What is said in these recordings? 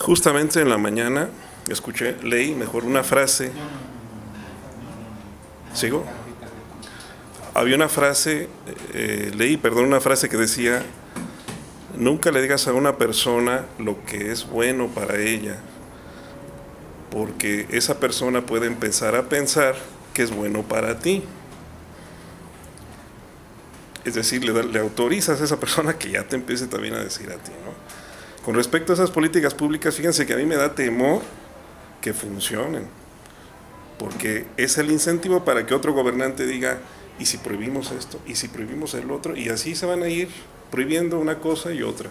Justamente en la mañana leí mejor una frase. ¿Sigo? Había una frase, una frase que decía: nunca le digas a una persona lo que es bueno para ella, porque esa persona puede empezar a pensar que es bueno para ti. Es decir, le autorizas a esa persona que ya te empiece también a decir a ti, ¿no? Con respecto a esas políticas públicas, fíjense que a mí me da temor que funcionen, porque es el incentivo para que otro gobernante diga: ¿y si prohibimos esto? ¿Y si prohibimos el otro? Y así se van a ir prohibiendo una cosa y otra.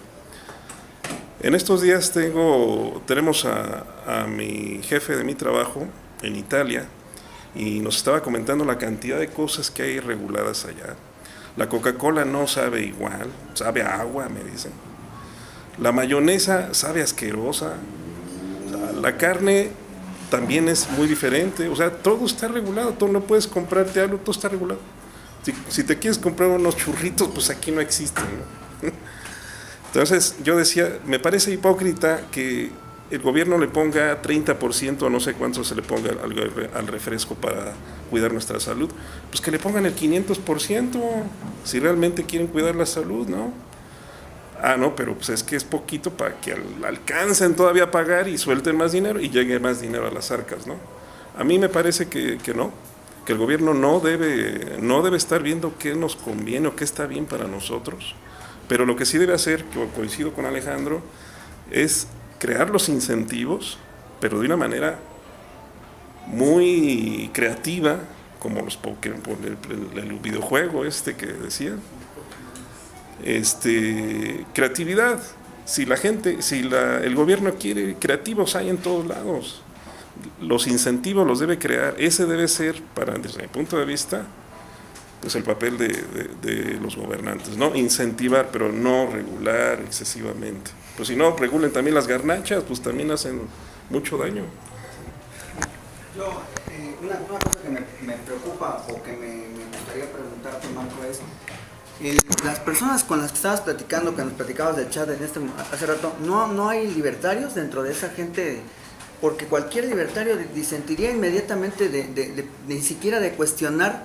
En estos días tenemos a mi jefe de mi trabajo en Italia, y nos estaba comentando la cantidad de cosas que hay reguladas allá. La Coca-Cola no sabe igual, sabe a agua, me dicen. La mayonesa sabe asquerosa. O sea, la carne también es muy diferente. O sea, todo está regulado, todo, no puedes comprarte algo, todo está regulado. Si te quieres comprar unos churritos, pues aquí no existen, ¿no? Entonces yo decía, me parece hipócrita que el gobierno le ponga 30% o no sé cuánto se le ponga al refresco para cuidar nuestra salud. Pues que le pongan el 500%, si realmente quieren cuidar la salud, ¿no? Ah, no, pero pues es que es poquito para que alcancen todavía a pagar y suelten más dinero y llegue más dinero a las arcas, ¿no? A mí me parece que no, que el gobierno no debe estar viendo qué nos conviene o qué está bien para nosotros, pero lo que sí debe hacer, que coincido con Alejandro, es crear los incentivos, pero de una manera muy creativa, como el videojuego que decía. Creatividad. Si el gobierno quiere, creativos hay en todos lados. Los incentivos los debe crear. Ese debe ser, desde mi punto de vista, pues el papel de los gobernantes, ¿no? Incentivar, pero no regular excesivamente. Pues si no regulen también las garnachas, pues también hacen mucho daño. Yo, una cosa que me preocupa o que me gustaría preguntarte, Marco, es las personas con las que estabas platicando, que nos platicabas del chat hace rato, ¿no hay libertarios dentro de esa gente? Porque cualquier libertario disentiría inmediatamente ni siquiera de cuestionar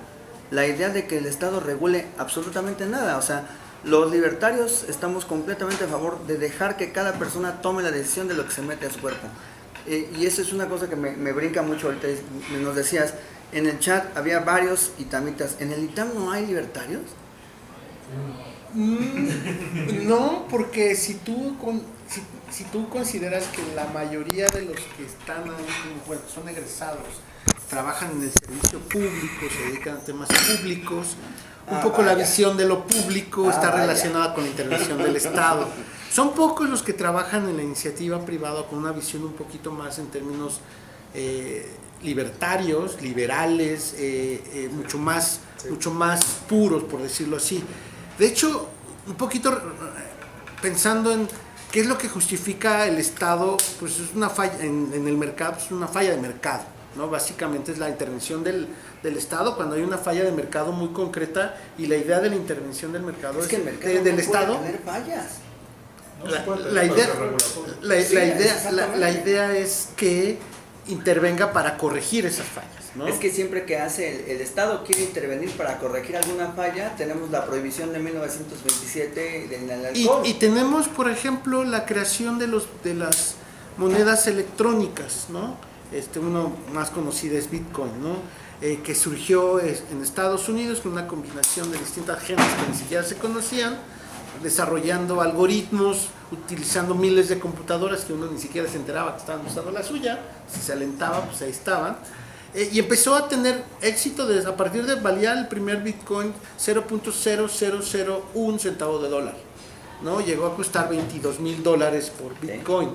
la idea de que el Estado regule absolutamente nada. O sea, los libertarios estamos completamente a favor de dejar que cada persona tome la decisión de lo que se mete a su cuerpo. Y eso es una cosa que me brinca mucho ahorita. Nos decías, en el chat había varios itamitas. ¿En el ITAM no hay libertarios? No, porque si tú consideras que la mayoría de los que están ahí, bueno, son egresados, trabajan en el servicio público, se dedican a temas públicos, un poco la visión de lo público está relacionada con la intervención del Estado. Son pocos los que trabajan en la iniciativa privada con una visión un poquito más en términos libertarios, liberales, mucho más puros, por decirlo así. De hecho, un poquito pensando en qué es lo que justifica el Estado, pues es una falla en el mercado, es una falla de mercado, ¿no? Básicamente es la intervención del Estado cuando hay una falla de mercado muy concreta, y la idea de la intervención del mercado es que el mercado del no Estado puede tener fallas. La idea es que intervenga para corregir esas fallas, ¿no? Es que siempre que el Estado quiere intervenir para corregir alguna falla, tenemos la prohibición de 1927 del alcohol. Y tenemos, por ejemplo, la creación de las monedas electrónicas, ¿no? Uno más conocido es Bitcoin, ¿no? Que surgió en Estados Unidos con una combinación de distintas gentes que ni siquiera se conocían, desarrollando algoritmos, utilizando miles de computadoras que uno ni siquiera se enteraba que estaban usando la suya. Si se alentaba, pues ahí estaban. Y empezó a tener éxito a partir de valía el primer Bitcoin 0.0001 centavo de dólar, ¿no? Llegó a costar $22,000 por Bitcoin.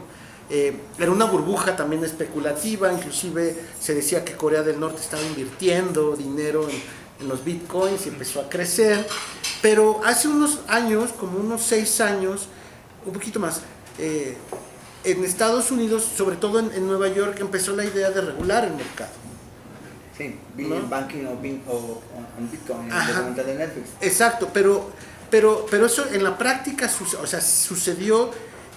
Era una burbuja también especulativa, inclusive se decía que Corea del Norte estaba invirtiendo dinero en los Bitcoins y empezó a crecer. Pero hace unos años, como unos 6 años, un poquito más, en Estados Unidos, sobre todo en Nueva York, empezó la idea de regular el mercado. Sí, banking o Bitcoin, el documental de Netflix. Exacto, pero eso en la práctica sucedió,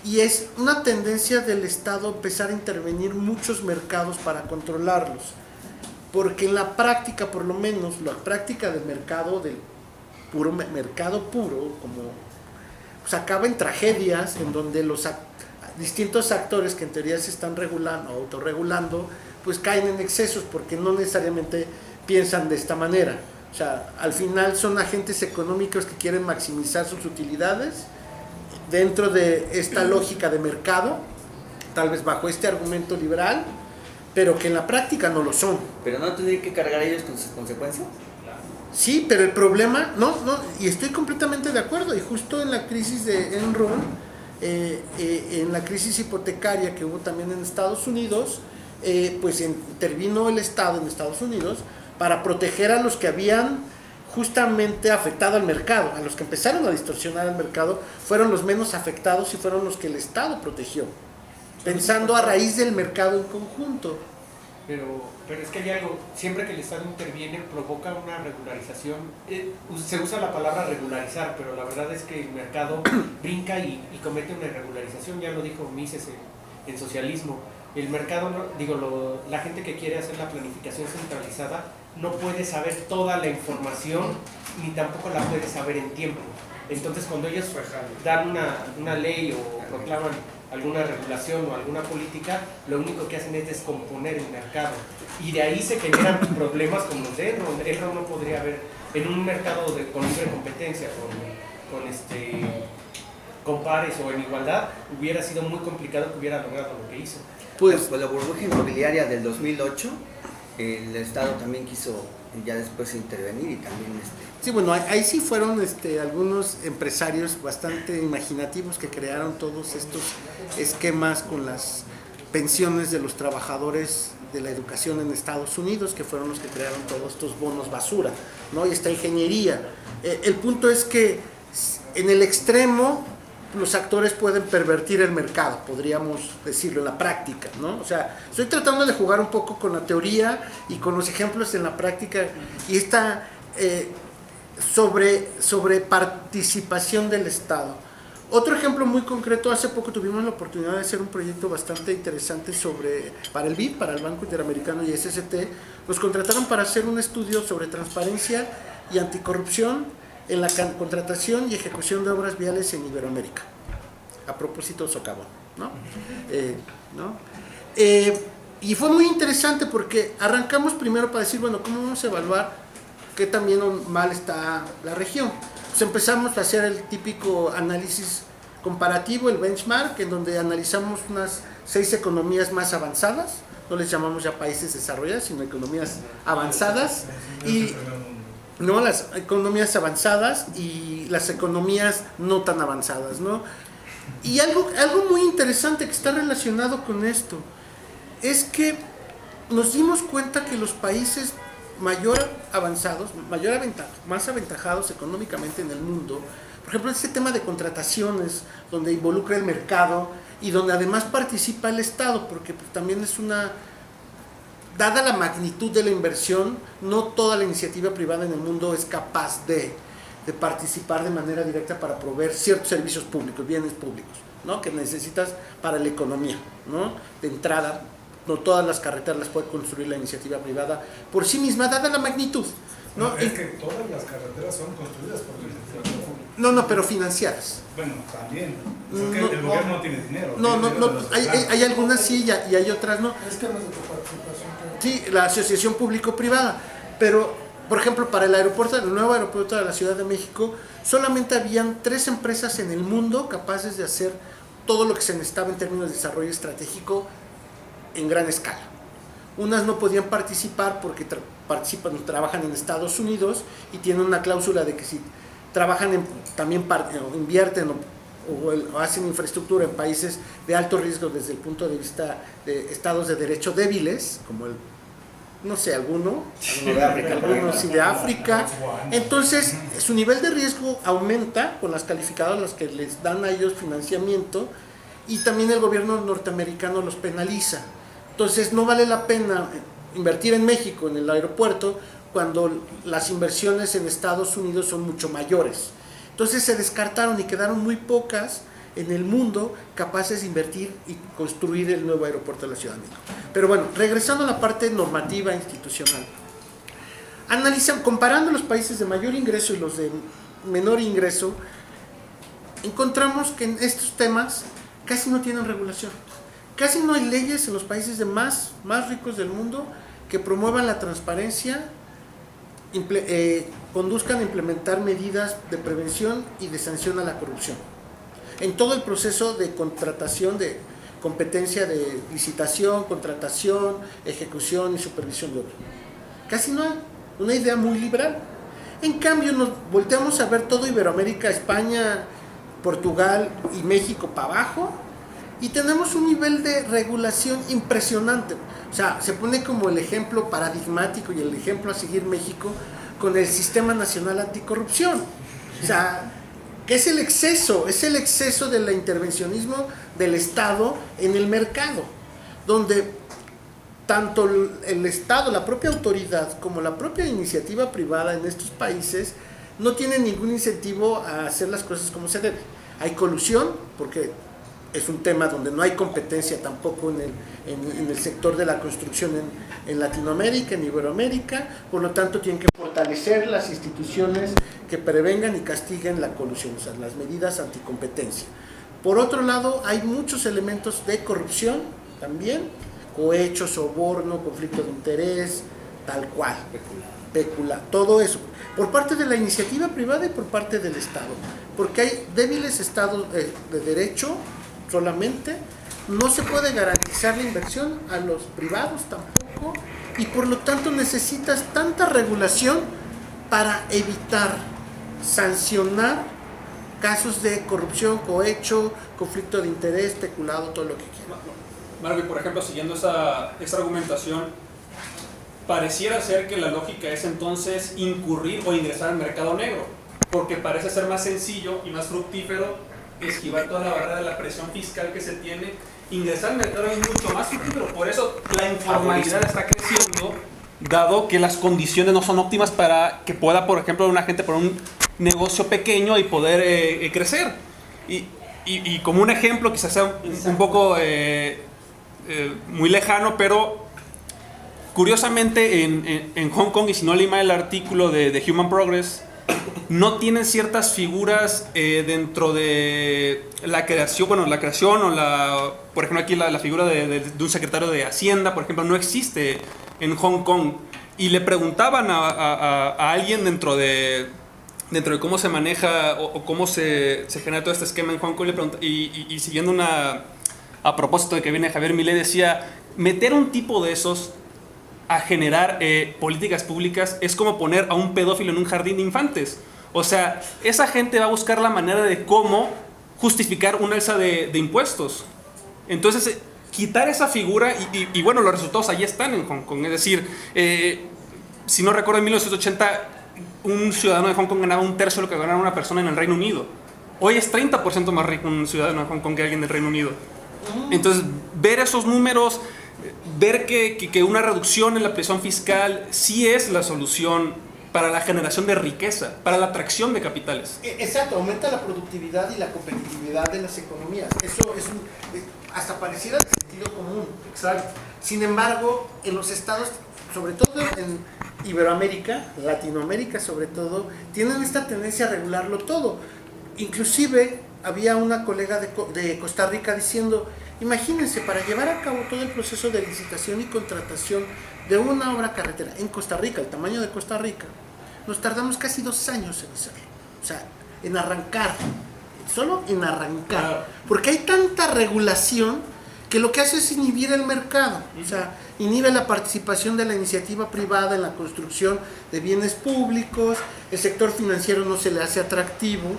y es una tendencia del Estado empezar a intervenir muchos mercados para controlarlos, porque en la práctica, por lo menos, la práctica del mercado, del puro mercado puro, como pues acaba en tragedias en donde los distintos actores que en teoría se están regulando o autorregulando, pues caen en excesos porque no necesariamente piensan de esta manera. O sea, al final son agentes económicos que quieren maximizar sus utilidades dentro de esta lógica de mercado, tal vez bajo este argumento liberal, pero que en la práctica no lo son. ¿Pero no tendrían que cargar ellos con sus consecuencias? Sí, pero el problema, no, y estoy completamente de acuerdo, y justo en la crisis de Enron, en la crisis hipotecaria que hubo también en Estados Unidos, pues intervino el Estado en Estados Unidos para proteger a los que habían justamente afectado al mercado, a los que empezaron a distorsionar el mercado, fueron los menos afectados y fueron los que el Estado protegió, pensando a raíz del mercado en conjunto. Pero es que hay algo, siempre que el Estado interviene provoca una regularización, se usa la palabra regularizar, pero la verdad es que el mercado brinca y comete una irregularización, ya lo dijo Mises en Socialismo. El mercado, la gente que quiere hacer la planificación centralizada no puede saber toda la información ni tampoco la puede saber en tiempo. Entonces cuando ellos dan una ley o proclaman alguna regulación o alguna política, lo único que hacen es descomponer el mercado. Y de ahí se generan problemas como los de Enron. Enron no podría haber, en un mercado con libre competencia, con pares o en igualdad, hubiera sido muy complicado que hubiera logrado lo que hizo. Pues la burbuja inmobiliaria del 2008, el Estado también quiso ya después intervenir y también Sí, bueno, ahí sí fueron algunos empresarios bastante imaginativos que crearon todos estos esquemas con las pensiones de los trabajadores de la educación en Estados Unidos, que fueron los que crearon todos estos bonos basura, ¿no? Y esta ingeniería. El punto es que en el extremo los actores pueden pervertir el mercado, podríamos decirlo en la práctica, ¿no? O sea, estoy tratando de jugar un poco con la teoría y con los ejemplos en la práctica y esta sobre participación del Estado. Otro ejemplo muy concreto, hace poco tuvimos la oportunidad de hacer un proyecto bastante interesante para el BID, para el Banco Interamericano y SST. Nos contrataron para hacer un estudio sobre transparencia y anticorrupción en la contratación y ejecución de obras viales en Iberoamérica. A propósito, socavón, ¿no? Y fue muy interesante porque arrancamos primero para decir, bueno, ¿cómo vamos a evaluar qué tan bien o mal está la región? Pues empezamos a hacer el típico análisis comparativo, el benchmark, en donde analizamos unas 6 economías más avanzadas, no les llamamos ya países desarrollados, sino economías avanzadas, y ¿no? Las economías avanzadas y las economías no tan avanzadas, ¿no? Y algo muy interesante que está relacionado con esto es que nos dimos cuenta que los países más aventajados económicamente en el mundo, por ejemplo, este tema de contrataciones, donde involucra el mercado y donde además participa el Estado, porque pues, también es dada la magnitud de la inversión, no toda la iniciativa privada en el mundo es capaz de participar de manera directa para proveer ciertos servicios públicos, bienes públicos, ¿no? Que necesitas para la economía, ¿no? De entrada, no todas las carreteras las puede construir la iniciativa privada por sí misma, dada la magnitud, ¿no? Es que todas las carreteras son construidas por el sector público. No, pero financiadas. Bueno, también. El gobierno no tiene dinero. Hay algunas sí y hay otras no. Esquemas de coparticipación. Sí, la asociación público-privada, pero por ejemplo para el nuevo aeropuerto de la Ciudad de México solamente habían 3 empresas en el mundo capaces de hacer todo lo que se necesitaba en términos de desarrollo estratégico en gran escala. Unas no podían participar porque trabajan en Estados Unidos y tienen una cláusula de que si trabajan invierten o hacen infraestructura en países de alto riesgo desde el punto de vista de estados de derecho débiles, como algunos de África, entonces su nivel de riesgo aumenta con las calificadoras, las que les dan a ellos financiamiento, y también el gobierno norteamericano los penaliza. Entonces no vale la pena invertir en México, en el aeropuerto, cuando las inversiones en Estados Unidos son mucho mayores. Entonces se descartaron y quedaron muy pocas en el mundo capaces de invertir y construir el nuevo aeropuerto de la Ciudad de México. Pero bueno, regresando a la parte normativa institucional. Comparando los países de mayor ingreso y los de menor ingreso, encontramos que en estos temas casi no tienen regulación. Casi no hay leyes en los países más ricos del mundo que promuevan la transparencia, conduzcan a implementar medidas de prevención y de sanción a la corrupción. En todo el proceso de contratación, de competencia de licitación, contratación, ejecución y supervisión de obra. Casi no hay. Una idea muy liberal. En cambio, nos volteamos a ver todo Iberoamérica, España, Portugal y México para abajo y tenemos un nivel de regulación impresionante. O sea, se pone como el ejemplo paradigmático y el ejemplo a seguir México con el Sistema Nacional Anticorrupción. O sea, que es el exceso del intervencionismo del Estado en el mercado, donde tanto el Estado, la propia autoridad, como la propia iniciativa privada en estos países no tienen ningún incentivo a hacer las cosas como se debe. Hay colusión, porque es un tema donde no hay competencia tampoco en el sector de la construcción en Latinoamérica, en Iberoamérica, por lo tanto tienen que fortalecer las instituciones que prevengan y castiguen la colusión, o sea, las medidas anticompetencia. Por otro lado, hay muchos elementos de corrupción también, cohecho, soborno, conflicto de interés, tal cual, pecula, todo eso, por parte de la iniciativa privada y por parte del Estado, porque hay débiles estados de derecho solamente, no se puede garantizar la inversión a los privados tampoco, y por lo tanto necesitas tanta regulación para evitar, sancionar casos de corrupción, cohecho, conflicto de interés, peculado, todo lo que quieras. Marvin, por ejemplo, siguiendo esa argumentación, pareciera ser que la lógica es entonces incurrir o ingresar al mercado negro, porque parece ser más sencillo y más fructífero esquivar toda la barrera de la presión fiscal que se tiene. Ingresar al mercado es mucho más fructífero, por eso la informalidad está creciendo, dado que las condiciones no son óptimas para que pueda, por ejemplo, una gente poner un negocio pequeño y poder crecer. Y como un ejemplo, quizás sea un poco muy lejano, pero curiosamente en Hong Kong, y si no leí mal el artículo de Human Progress, no tienen ciertas figuras dentro de la creación, o por ejemplo aquí la figura de un secretario de Hacienda, por ejemplo, no existe en Hong Kong. Y le preguntaban a alguien dentro de cómo se maneja o cómo se genera todo este esquema en Hong Kong, y siguiendo a propósito de que viene Javier Milei, decía, meter un tipo de esos a generar políticas públicas es como poner a un pedófilo en un jardín de infantes. O sea, esa gente va a buscar la manera de cómo justificar un alza de impuestos. Entonces, quitar esa figura y bueno, los resultados ahí están en Hong Kong. Es decir, si no recuerdo, en 1980 un ciudadano de Hong Kong ganaba un tercio de lo que ganaba una persona en el Reino Unido. Hoy es 30% más rico un ciudadano de Hong Kong que alguien del Reino Unido. Entonces, ver esos números, ver que una reducción en la presión fiscal sí es la solución para la generación de riqueza, para la atracción de capitales. Exacto, aumenta la productividad y la competitividad de las economías. Eso hasta pareciera de sentido común. Exacto. Sin embargo, en los estados, sobre todo en Iberoamérica, Latinoamérica sobre todo, tienen esta tendencia a regularlo todo. Inclusive había una colega de Costa Rica diciendo, imagínense, para llevar a cabo todo el proceso de licitación y contratación de una obra carretera en Costa Rica, el tamaño de Costa Rica, nos tardamos casi 2 años en hacerlo. O sea, en arrancar, solo en arrancar. Porque hay tanta regulación que lo que hace es inhibir el mercado. O sea, inhibe la participación de la iniciativa privada en la construcción de bienes públicos, el sector financiero no se le hace atractivo.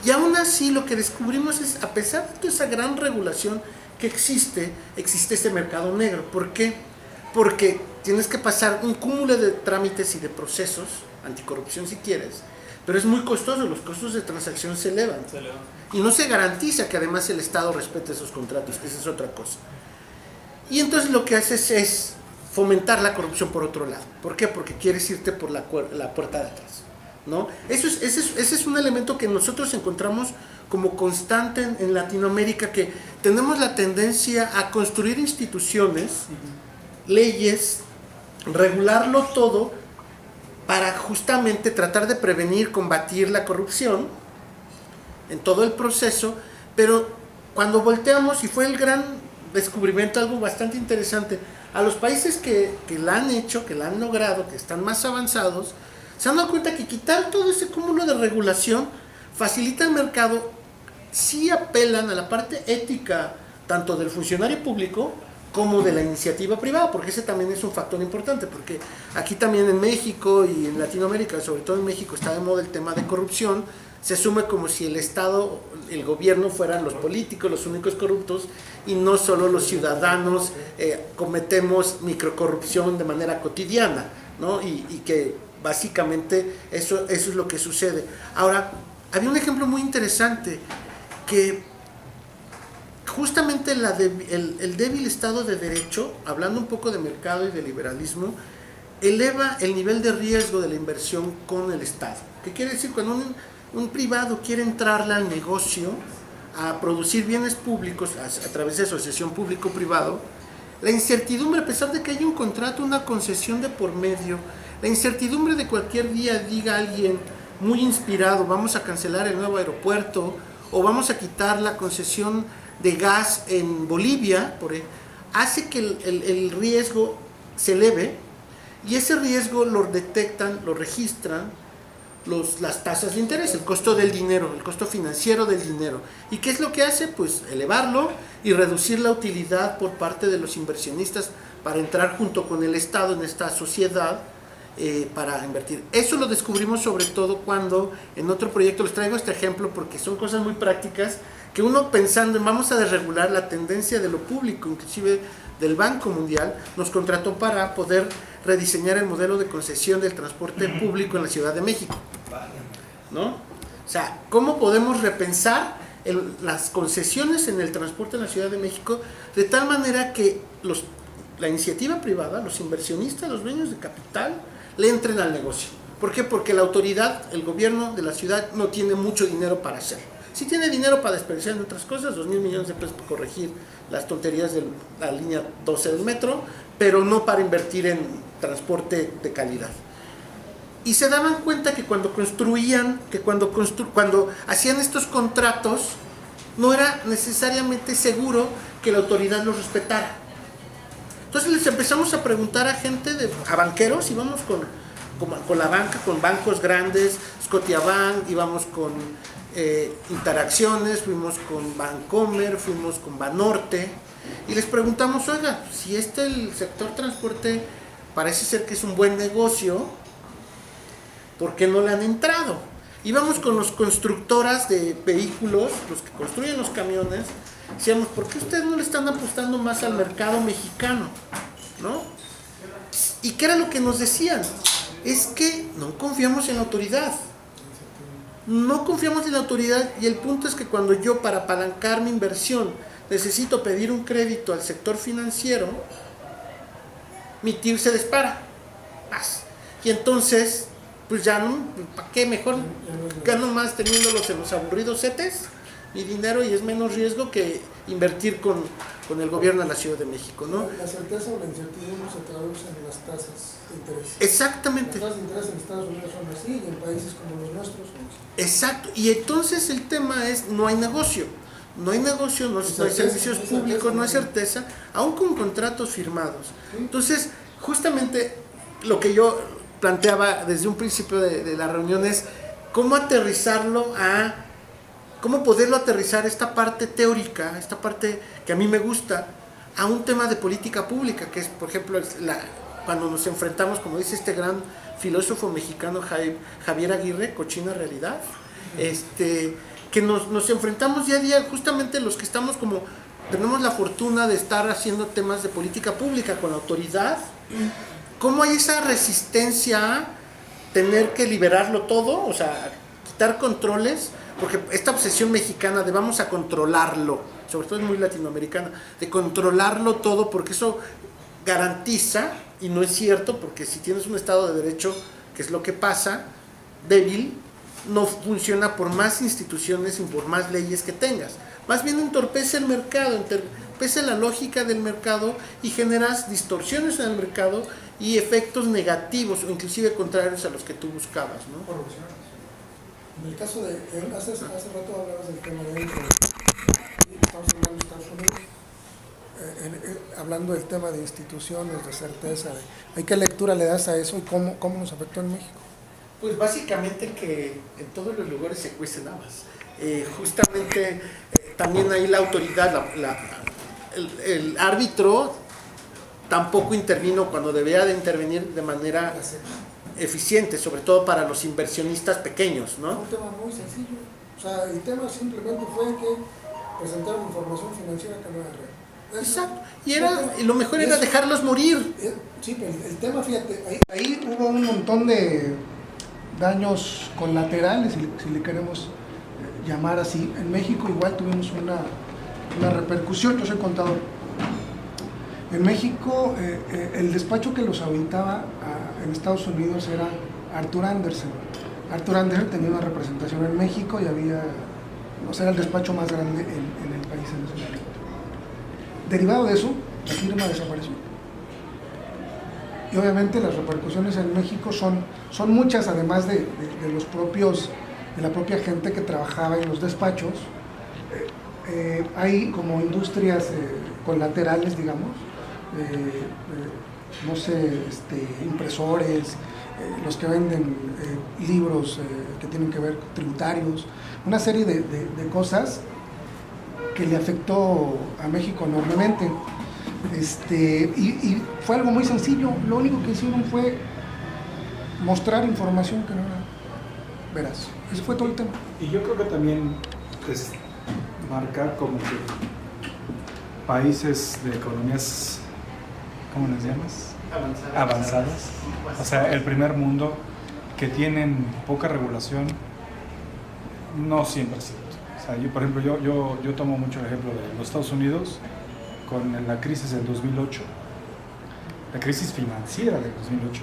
Y aún así lo que descubrimos es, a pesar de toda esa gran regulación que existe este mercado negro. ¿Por qué? Porque tienes que pasar un cúmulo de trámites y de procesos, anticorrupción si quieres, pero es muy costoso, los costos de transacción se elevan. Y no se garantiza que además el Estado respete esos contratos, que esa es otra cosa. Y entonces lo que haces es fomentar la corrupción por otro lado. ¿Por qué? Porque quieres irte por la puerta de atrás, ¿no? Ese es un elemento que nosotros encontramos como constante en Latinoamérica, que tenemos la tendencia a construir instituciones, leyes, regularlo todo para justamente tratar de prevenir, combatir la corrupción en todo el proceso, pero cuando volteamos, y fue el gran descubrimiento, algo bastante interesante, a los países que la han hecho, que la han logrado, que están más avanzados, se han dado cuenta que quitar todo ese cúmulo de regulación facilita el mercado, sí apelan a la parte ética tanto del funcionario público como de la iniciativa privada, porque ese también es un factor importante, porque aquí también en México y en Latinoamérica, sobre todo en México, está de moda el tema de corrupción. Se asume como si el Estado, el gobierno fueran los políticos los únicos corruptos y no solo los ciudadanos cometemos microcorrupción de manera cotidiana, ¿no? Y que básicamente eso es lo que sucede. Ahora, había un ejemplo muy interesante que justamente el débil Estado de Derecho, hablando un poco de mercado y de liberalismo, eleva el nivel de riesgo de la inversión con el Estado. ¿Qué quiere decir? Cuando un privado quiere entrarle al negocio a producir bienes públicos a través de asociación público-privado, la incertidumbre, a pesar de que haya un contrato, una concesión de por medio, la incertidumbre de cualquier día diga alguien muy inspirado, vamos a cancelar el nuevo aeropuerto o vamos a quitar la concesión de gas en Bolivia, hace que el riesgo se eleve, y ese riesgo lo detectan, lo registran las tasas de interés, el costo del dinero, el costo financiero del dinero. ¿Y qué es lo que hace? Pues elevarlo y reducir la utilidad por parte de los inversionistas para entrar junto con el Estado en esta sociedad para invertir. Eso lo descubrimos sobre todo cuando en otro proyecto, les traigo este ejemplo porque son cosas muy prácticas, que uno pensando en vamos a desregular la tendencia de lo público, inclusive del Banco Mundial, nos contrató para poder rediseñar el modelo de concesión del transporte público en la Ciudad de México, ¿no? O sea, ¿cómo podemos repensar las concesiones en el transporte en la Ciudad de México de tal manera que la iniciativa privada, los inversionistas, los dueños de capital, le entren al negocio? ¿Por qué? Porque la autoridad, el gobierno de la ciudad no tiene mucho dinero para hacerlo. Sí tiene dinero para desperdiciar en otras cosas, 2,000 millones de pesos para corregir las tonterías de la línea 12 del metro, pero no para invertir en transporte de calidad. Y se daban cuenta que cuando construían, cuando hacían estos contratos, no era necesariamente seguro que la autoridad los respetara. Entonces les empezamos a preguntar a a banqueros, íbamos con la banca, con bancos grandes, Scotiabank, íbamos con Interacciones, fuimos con Bancomer, fuimos con Banorte, y les preguntamos, oiga, si el sector transporte parece ser que es un buen negocio, ¿por qué no le han entrado? Íbamos con los constructoras de vehículos, los que construyen los camiones, decíamos, ¿por qué ustedes no le están apostando más al mercado mexicano? ¿No? ¿Y qué era lo que nos decían? Es que no confiamos en la autoridad. No confiamos en la autoridad, y el punto es que cuando yo, para apalancar mi inversión, necesito pedir un crédito al sector financiero, mi TIR se dispara. Y entonces, pues ya no, ¿para qué? Mejor gano más teniéndolos en los aburridos CETES, mi dinero, y es menos riesgo que invertir con el gobierno de la Ciudad de México, ¿no? La certeza o la incertidumbre se traduce en las tasas de interés. Exactamente. Las tasas de interés en Estados Unidos son así, y en países como los nuestros son así. Exacto, y entonces el tema es, no hay negocio, no hay servicios públicos, no hay certeza, aún con contratos firmados. Entonces, justamente lo que yo planteaba desde un principio de la reunión es cómo poderlo aterrizar esta parte teórica, esta parte que a mí me gusta, a un tema de política pública, que es, por ejemplo, cuando nos enfrentamos, como dice este gran filósofo mexicano Javier Aguirre, cochina realidad, que nos enfrentamos día a día, justamente los que tenemos la fortuna de estar haciendo temas de política pública con la autoridad, cómo hay esa resistencia a tener que liberarlo todo, o sea, quitar controles, porque esta obsesión mexicana de vamos a controlarlo, sobre todo es muy latinoamericana, de controlarlo todo, porque eso garantiza, y no es cierto, porque si tienes un Estado de Derecho, que es lo que pasa, débil, no funciona por más instituciones y por más leyes que tengas. Más bien entorpece el mercado, entorpece la lógica del mercado y generas distorsiones en el mercado y efectos negativos o inclusive contrarios a los que tú buscabas, ¿no? Corrupción. En el caso de, hace rato hablabas del tema de estamos hablando de Estados Unidos, hablando del tema de instituciones, de certeza, ¿hay qué lectura le das a eso y cómo nos afectó en México? Pues básicamente que en todos los lugares se cuecen habas. Justamente también ahí la autoridad, el árbitro tampoco intervino cuando debía de intervenir de manera eficiente, sobre todo para los inversionistas pequeños, ¿no? Un tema muy sencillo, o sea, el tema simplemente fue que presentaron información financiera que no era real. Exacto, y lo mejor era dejarlos morir. Sí, pero el tema, fíjate, ahí hubo un montón de daños colaterales, si le queremos llamar así. En México igual tuvimos una repercusión. Yo soy contador. En México el despacho que los auditaba en Estados Unidos era Arthur Andersen. Arthur Andersen tenía una representación en México y había, o sea, era el despacho más grande en el país en ese momento. Derivado de eso, la firma desapareció. Y obviamente las repercusiones en México son muchas, además de los propios, de la propia gente que trabajaba en los despachos. Hay como industrias colaterales, digamos, no sé, impresores, los que venden libros que tienen que ver con tributarios, una serie de cosas que le afectó a México enormemente. Y fue algo muy sencillo. Lo único que hicieron fue mostrar información que no era veraz. Ese fue todo el tema. Y yo creo que también es marcar como que países de economías, ¿cómo les llamas? Avanzadas. O sea, el primer mundo, que tienen poca regulación, no siempre es cierto. O sea, yo, por ejemplo, yo tomo mucho el ejemplo de los Estados Unidos con la crisis del 2008, la crisis financiera del 2008,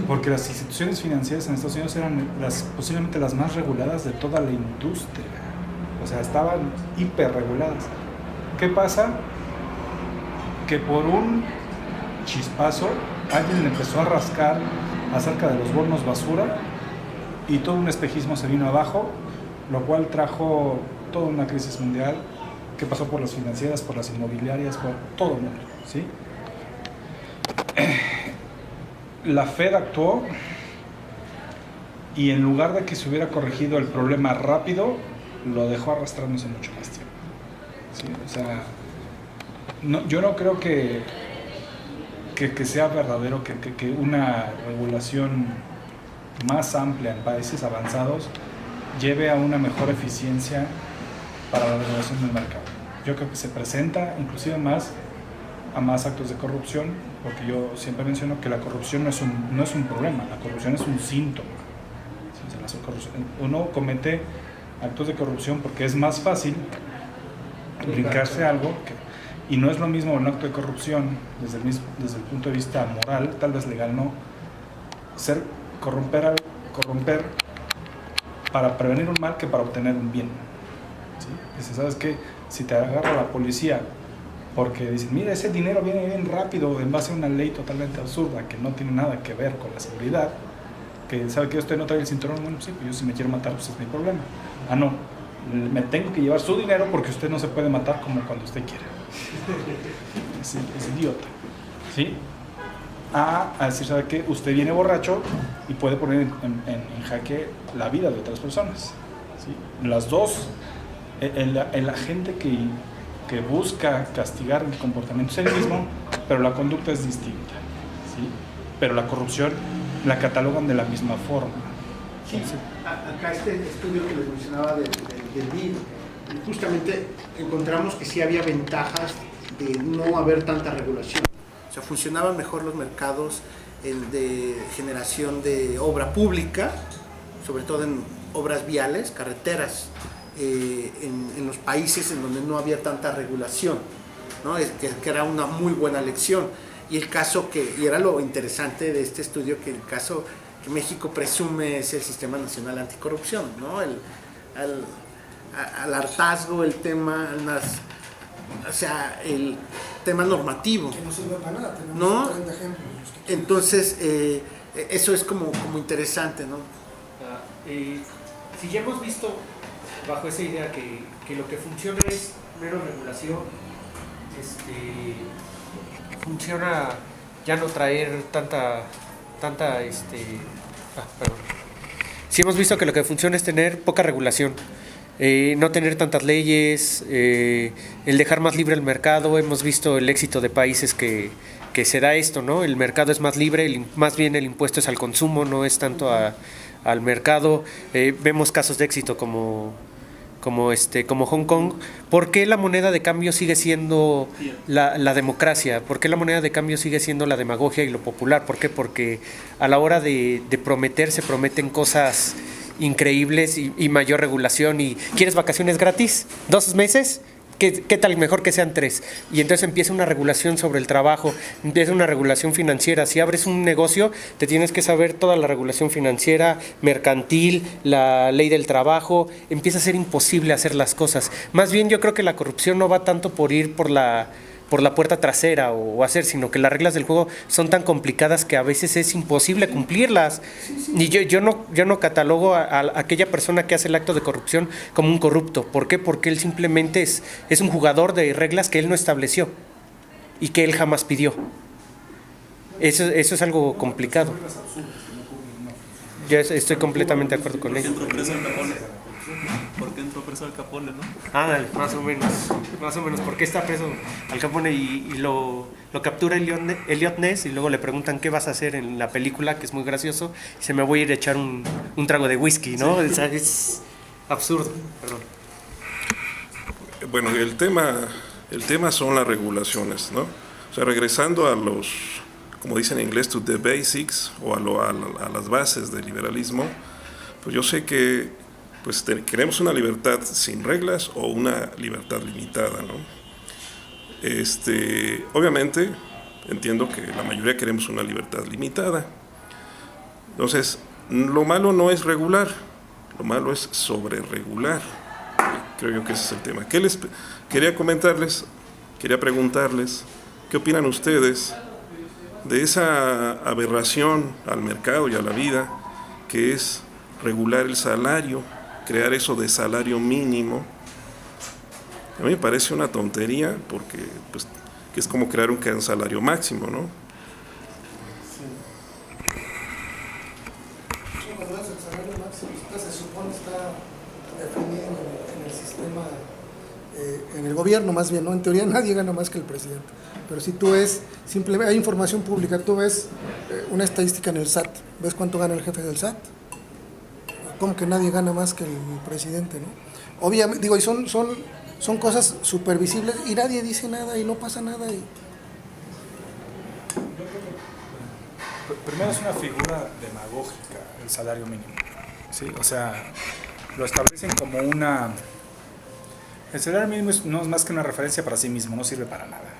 porque las instituciones financieras en Estados Unidos eran posiblemente las más reguladas de toda la industria, o sea, estaban hiperreguladas. ¿Qué pasa? Que por un chispazo alguien empezó a rascar acerca de los bonos basura y todo un espejismo se vino abajo, lo cual trajo toda una crisis mundial que pasó por las financieras, por las inmobiliarias, por todo el mundo, ¿sí? La Fed actuó y en lugar de que se hubiera corregido el problema rápido, lo dejó arrastrándose mucho más tiempo, ¿sí? O sea, yo no creo que sea verdadero que una regulación más amplia en países avanzados lleve a una mejor eficiencia para la regulación del mercado. Yo creo que se presenta inclusive a más actos de corrupción, porque yo siempre menciono que la corrupción no es un problema, la corrupción es un síntoma. Uno comete actos de corrupción porque es más fácil brincarse algo y no es lo mismo un acto de corrupción desde el punto de vista moral, tal vez legal no, corromper para prevenir un mal que para obtener un bien, ¿sí? Dice, ¿sabes qué? Si te agarra la policía porque dicen, mira, ese dinero viene bien rápido en base a una ley totalmente absurda que no tiene nada que ver con la seguridad, que sabe que usted no trae el cinturón, bueno, sí, pues yo si me quiero matar, pues es mi problema. Ah, no, me tengo que llevar su dinero porque usted no se puede matar como cuando usted quiera. Es idiota, ¿sí? A decir, ¿sabe qué? Usted viene borracho y puede poner en jaque la vida de otras personas, ¿sí? Las dos, el agente que busca castigar el comportamiento es el mismo, pero la conducta es distinta, ¿sí? Pero la corrupción la catalogan de la misma forma. Sí, acá este estudio que les mencionaba del BID, justamente encontramos que sí había ventajas de no haber tanta regulación. O sea, funcionaban mejor los mercados de generación de obra pública, sobre todo en obras viales, carreteras, en los países en donde no había tanta regulación, ¿no? Que era una muy buena lección. Y el caso y era lo interesante de este estudio, que el caso que México presume es el Sistema Nacional Anticorrupción, ¿no? Al hartazgo, el tema, o sea, el tema normativo. Que no sirve para nada, tenemos ¿No? 30 ejemplos. Entonces, eso es como interesante, ¿no? Si ya hemos visto bajo esa idea que lo que funciona es mero regulación, funciona ya no traer tanta perdón. Si hemos visto que lo que funciona es tener poca regulación, no tener tantas leyes, el dejar más libre el mercado. Hemos visto el éxito de países que se da esto, ¿no? El mercado es más libre, más bien el impuesto es al consumo, no es tanto al mercado. Vemos casos de éxito como Hong Kong. ¿Por qué la moneda de cambio sigue siendo la democracia? ¿Por qué la moneda de cambio sigue siendo la demagogia y lo popular? ¿Por qué? Porque a la hora de prometer, se prometen cosas increíbles y mayor regulación. ¿Y quieres vacaciones gratis? ¿2 meses? ¿Qué tal? Mejor que sean 3. Y entonces empieza una regulación sobre el trabajo, empieza una regulación financiera. Si abres un negocio, te tienes que saber toda la regulación financiera, mercantil, la ley del trabajo. Empieza a ser imposible hacer las cosas. Más bien yo creo que la corrupción no va tanto por ir por la puerta trasera o hacer, sino que las reglas del juego son tan complicadas que a veces es imposible cumplirlas. Y yo no catalogo a aquella persona que hace el acto de corrupción como un corrupto. ¿Por qué? Porque él simplemente es un jugador de reglas que él no estableció y que él jamás pidió. Eso es algo complicado. Yo estoy completamente de acuerdo con ello. ¿Por qué entró preso Al Capone, no? Más o menos, porque está preso Al Capone y lo captura Elliot Ness y luego le preguntan qué vas a hacer en la película, que es muy gracioso, y se me voy a ir a echar un trago de whisky, ¿no? Sí. Es absurdo, perdón. Bueno, el tema son las regulaciones, ¿no? O sea, regresando a los, como dicen en inglés, to the basics, o a las bases del liberalismo, pues yo sé que pues queremos una libertad sin reglas o una libertad limitada, ¿no? Obviamente, entiendo que la mayoría queremos una libertad limitada. Entonces, lo malo no es regular, lo malo es sobreregular. Creo yo que ese es el tema. Quería preguntarles, ¿qué opinan ustedes de esa aberración al mercado y a la vida que es regular el salario, crear eso de salario mínimo? A mí me parece una tontería porque pues, que es como crear un salario máximo, ¿no? Cuando es el salario máximo, se supone está definido en el sistema, en el gobierno más bien, ¿no? En teoría nadie gana más que el presidente. Pero si tú ves, simplemente hay información pública, tú ves una estadística en el SAT, ¿ves cuánto gana el jefe del SAT? Como que nadie gana más que el presidente, ¿no? Obviamente, digo, y son cosas supervisibles y nadie dice nada y no pasa nada. Primero es una figura demagógica el salario mínimo, ¿sí? O sea, lo establecen como una... El salario mínimo no es más que una referencia para sí mismo, no sirve para nada,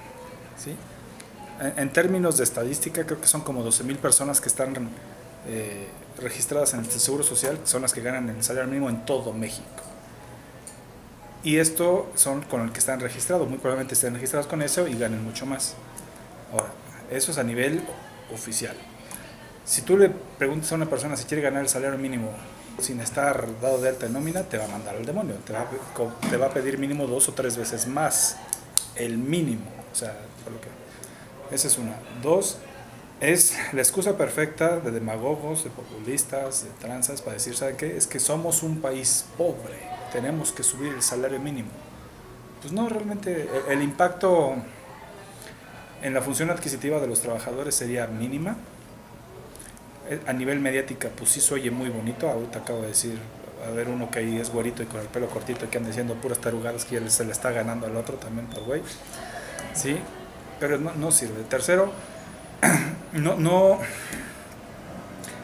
¿sí? En términos de estadística, creo que son como 12,000 personas que están registradas en el Seguro Social, que son las que ganan el salario mínimo en todo México. Y esto son con el que están registrados, muy probablemente estén registrados con eso y ganen mucho más. Ahora, eso es a nivel oficial. Si tú le preguntas a una persona si quiere ganar el salario mínimo sin estar dado de alta en nómina, te va a mandar al demonio, te va a pedir mínimo 2 o 3 veces más, el mínimo. O sea, por lo que, esa es una. 2, es la excusa perfecta de demagogos, de populistas, de tranzas para decir, ¿saben qué? Es que somos un país pobre, tenemos que subir el salario mínimo. Pues no, realmente el impacto en la función adquisitiva de los trabajadores sería mínima. A nivel mediática, pues sí se oye muy bonito. Ahorita acabo de decir, a ver, uno que ahí es güerito y con el pelo cortito que anda diciendo puras tarugadas que se le está ganando al otro también por güey. Sí, pero no sirve. Tercero, no,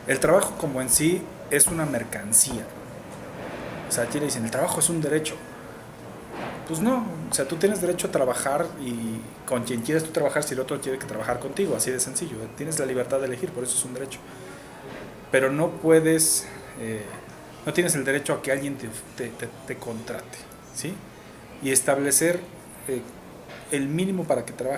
el trabajo como en sí es una mercancía. O sea, aquí le dicen, el trabajo es un derecho. Pues no, o sea, tú tienes derecho a trabajar y con quien quieres tú trabajar si el otro quiere que trabajar contigo, así de sencillo. Tienes la libertad de elegir, por eso es un derecho. pero no puedes, no tienes el derecho a que alguien te contrate, ¿sí? Y establecer el mínimo para que trabaje